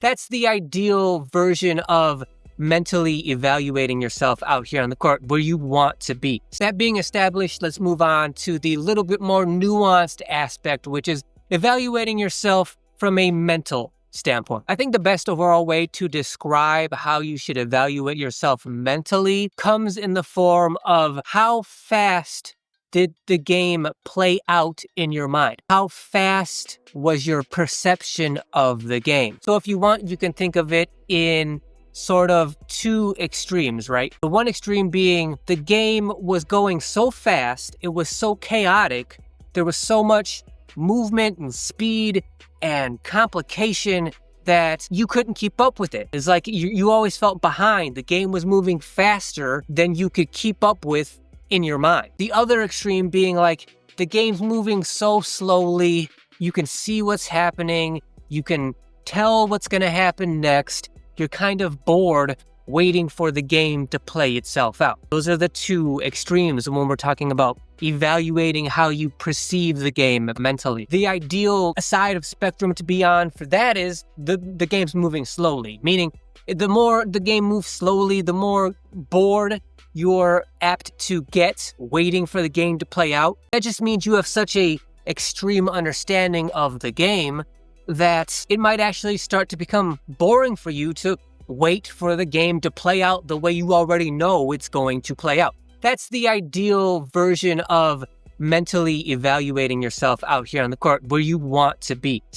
That's the ideal version of mentally evaluating yourself out here on the court, where you want to be. That being established, let's move on to the little bit more nuanced aspect, which is evaluating yourself from a mental standpoint. I think the best overall way to describe how you should evaluate yourself mentally comes in the form of how fast did the game play out in your mind? How fast was your perception of the game? So if you want, you can think of it in sort of two extremes, right? The one extreme being the game was going so fast, it was so chaotic, there was so much movement and speed and complication that you couldn't keep up with it. It's like you always felt behind. The game was moving faster than you could keep up with in your mind. The other extreme being like the game's moving so slowly, you can see what's happening, you can tell what's going to happen next, you're kind of bored waiting for the game to play itself out. Those are the two extremes when we're talking about evaluating how you perceive the game mentally. The ideal side of spectrum to be on for that is the game's moving slowly, meaning the more the game moves slowly, the more bored you're apt to get waiting for the game to play out. That just means you have such a extreme understanding of the game that it might actually start to become boring for you to wait for the game to play out the way you already know it's going to play out. That's the ideal version of mentally evaluating yourself out here on the court, where you want to be.